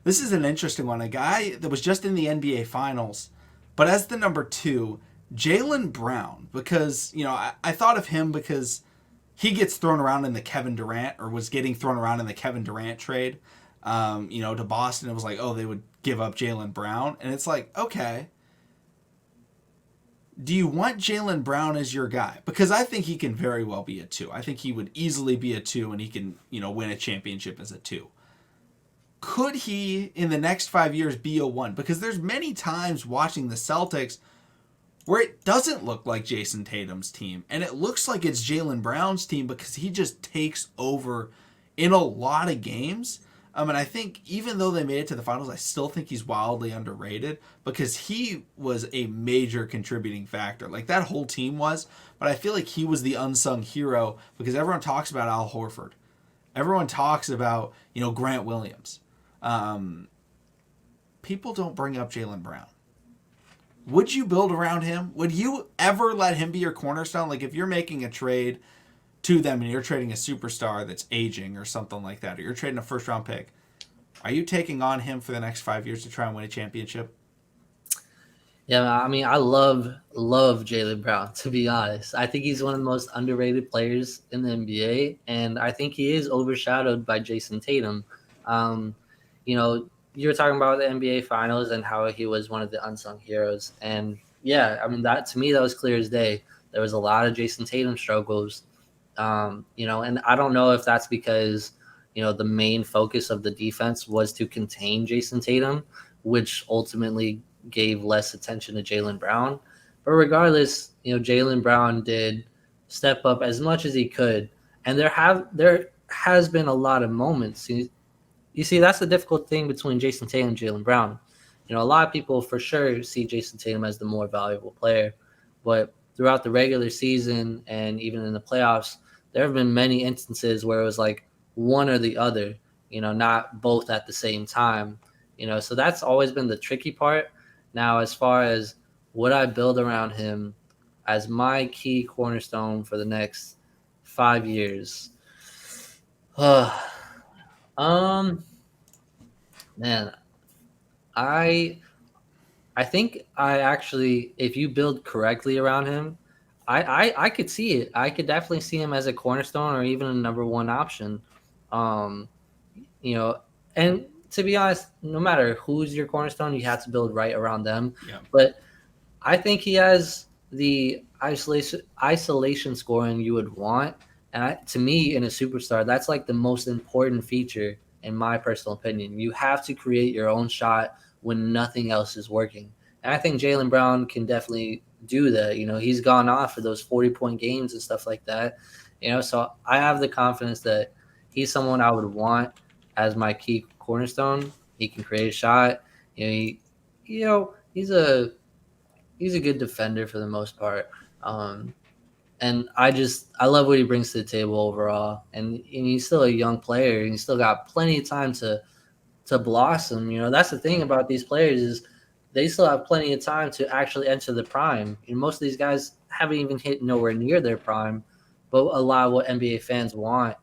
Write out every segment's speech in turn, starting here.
This is an interesting one. A guy that was just in the NBA Finals, but as the number two, Jaylen Brown, because, I thought of him because he gets thrown around in the Kevin Durant, or was getting thrown around in the Kevin Durant trade, to Boston. It was like, oh, they would give up Jaylen Brown. And it's like, okay, do you want Jaylen Brown as your guy? Because I think he can very well be a two. I think he would easily be a two, and he can, win a championship as a two. Could he, in the next 5 years, be a one? Because there's many times watching the Celtics where it doesn't look like Jason Tatum's team, and it looks like it's Jaylen Brown's team because he just takes over in a lot of games. And I think even though they made it to the finals, I still think he's wildly underrated because he was a major contributing factor. Like that whole team was, but I feel like he was the unsung hero because everyone talks about Al Horford. Everyone talks about, Grant Williams. People don't bring up Jaylen Brown. Would you build around him? Would you ever let him be your cornerstone? Like if you're making a trade to them and you're trading a superstar that's aging or something like that, or you're trading a first round pick, are you taking on him for the next 5 years to try and win a championship? Yeah, I mean, I love Jaylen Brown, to be honest. I think he's one of the most underrated players in the NBA, and I think he is overshadowed by Jason Tatum. Um, you were talking about the NBA Finals and how he was one of the unsung heroes. And yeah, I mean, that to me, that was clear as day. There was a lot of Jason Tatum struggles, and I don't know if that's because, the main focus of the defense was to contain Jason Tatum, which ultimately gave less attention to Jaylen Brown. But regardless, Jaylen Brown did step up as much as he could. And there has been a lot of moments. You see, that's the difficult thing between Jason Tatum and Jaylen Brown. A lot of people for sure see Jason Tatum as the more valuable player. But throughout the regular season and even in the playoffs, there have been many instances where it was like one or the other, not both at the same time. So that's always been the tricky part. Now, as far as would I build around him as my key cornerstone for the next 5 years? Man, I I think I actually, if you build correctly around him, I could see it. I could definitely see him as a cornerstone or even a number one option. Um, you know, and to be honest, no matter who's your cornerstone, you have to build right around them. Yeah. But I think he has the isolation scoring you would want, and to me, in a superstar, that's like the most important feature in my personal opinion. You have to create your own shot when nothing else is working, and I think Jaylen Brown can definitely do that. He's gone off for those 40-point games and stuff like that. So I have the confidence that he's someone I would want as my key cornerstone. He can create a shot. He's a good defender for the most part. And I love what he brings to the table overall. And he's still a young player, and he's still got plenty of time to blossom. That's the thing about these players is they still have plenty of time to actually enter the prime. Most of these guys haven't even hit nowhere near their prime, but a lot of what NBA fans want.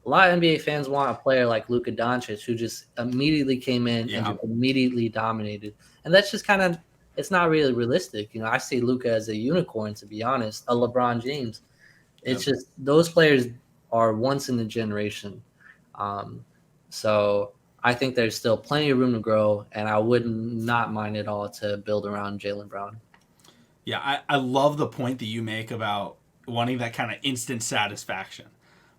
A lot of NBA fans want a player like Luka Doncic who just immediately came in and just immediately dominated. And that's just kind of, it's not really realistic. I see Luka as a unicorn, to be honest, a LeBron James. It's just those players are once in a generation. So I think there's still plenty of room to grow, and I would not mind at all to build around Jaylen Brown. Yeah, I love the point that you make about wanting that kind of instant satisfaction.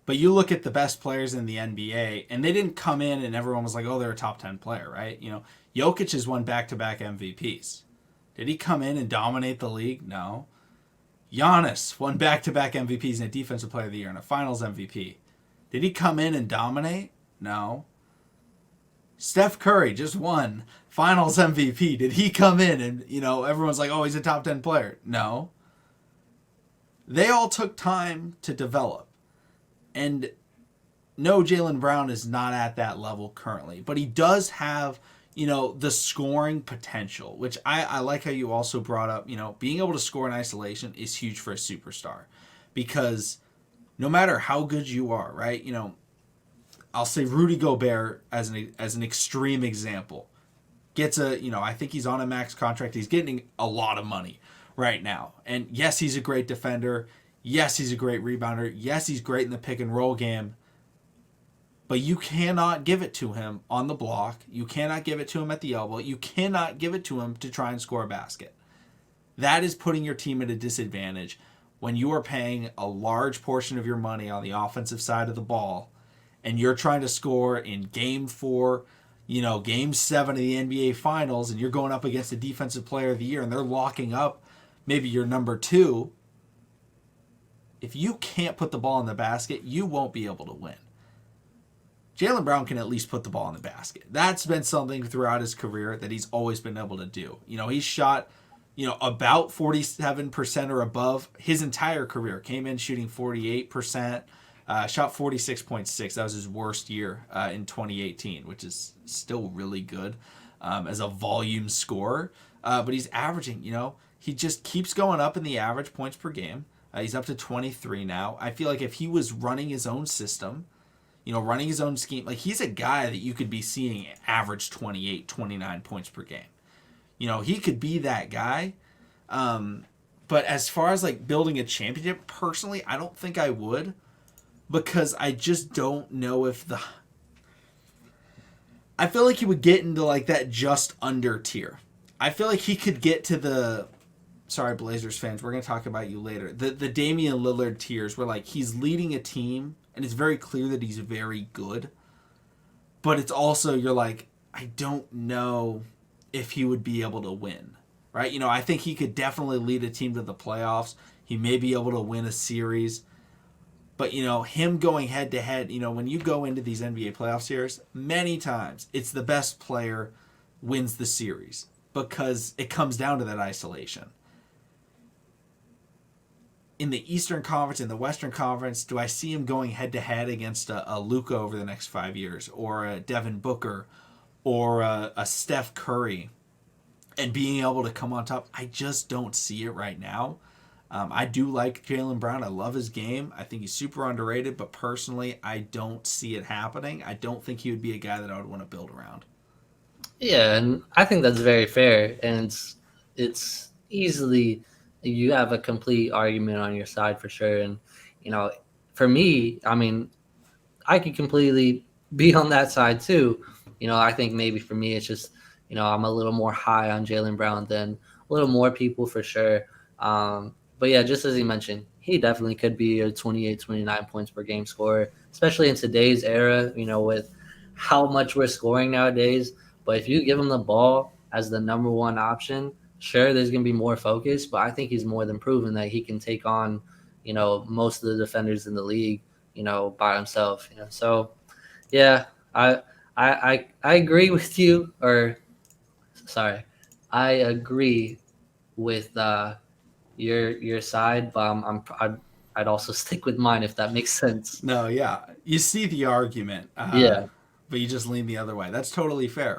But you look at the best players in the NBA, and they didn't come in and everyone was like, oh, they're a top 10 player, right? Jokic has won back-to-back MVPs. Did he come in and dominate the league? No. Giannis won back-to-back MVPs and a Defensive Player of the Year and a Finals MVP. Did he come in and dominate? No. Steph Curry just won Finals MVP. Did he come in and, everyone's like, oh, he's a top 10 player? No. They all took time to develop. And no, Jaylen Brown is not at that level currently, but he does have, the scoring potential, which I like how you also brought up, being able to score in isolation is huge for a superstar because no matter how good you are, right? I'll say Rudy Gobert as an extreme example. Gets a, I think he's on a max contract. He's getting a lot of money right now. And yes, he's a great defender. Yes, he's a great rebounder. Yes, he's great in the pick and roll game. But you cannot give it to him on the block. You cannot give it to him at the elbow. You cannot give it to him to try and score a basket. That is putting your team at a disadvantage when you are paying a large portion of your money on the offensive side of the ball and you're trying to score in game 4, game 7 of the NBA Finals, and you're going up against a defensive player of the year and they're locking up maybe your number 2. If you can't put the ball in the basket, you won't be able to win. Jaylen Brown can at least put the ball in the basket. That's been something throughout his career that he's always been able to do. He's shot, about 47% or above his entire career. Came in shooting 48%, shot 46.6. That was his worst year in 2018, which is still really good as a volume scorer. But he's averaging, he just keeps going up in the average points per game. He's up to 23 now. I feel like if he was running his own system, running his own scheme, like he's a guy that you could be seeing average 28, 29 points per game. He could be that guy. But as far as like building a championship, personally, I don't think I would, because I just don't know if I feel like he would get into like that just under tier. I feel like he could get to the, sorry Blazers fans, we're going to talk about you later, the Damian Lillard tiers where like he's leading a team and it's very clear that he's very good, but it's also, you're like, I don't know if he would be able to win, right? I think he could definitely lead a team to the playoffs. He may be able to win a series, but him going head to head, when you go into these NBA playoff series, many times it's the best player wins the series because it comes down to that isolation. In the Eastern Conference, in the Western Conference, do I see him going head to head against a Luka over the next 5 years, or a Devin Booker, or a Steph Curry, and being able to come on top? I just don't see it right now. I do like Jaylen Brown. I love his game. I think he's super underrated, but personally, I don't see it happening. I don't think he would be a guy that I would want to build around. Yeah, and I think that's very fair, and it's easily, you have a complete argument on your side for sure. And for me, I mean, I could completely be on that side too. I think maybe for me it's just, I'm a little more high on Jaylen Brown than a little more people for sure. But yeah, just as he mentioned, he definitely could be a 28, 29 points per game scorer, especially in today's era, with how much we're scoring nowadays. But if you give him the ball as the number one option, sure, there's going to be more focus, but I think he's more than proven that he can take on, most of the defenders in the league, by himself. So yeah, I agree with you, or sorry, I agree with your side, but I'd also stick with mine if that makes sense. No, yeah. You see the argument, Yeah. but you just lean the other way. That's totally fair.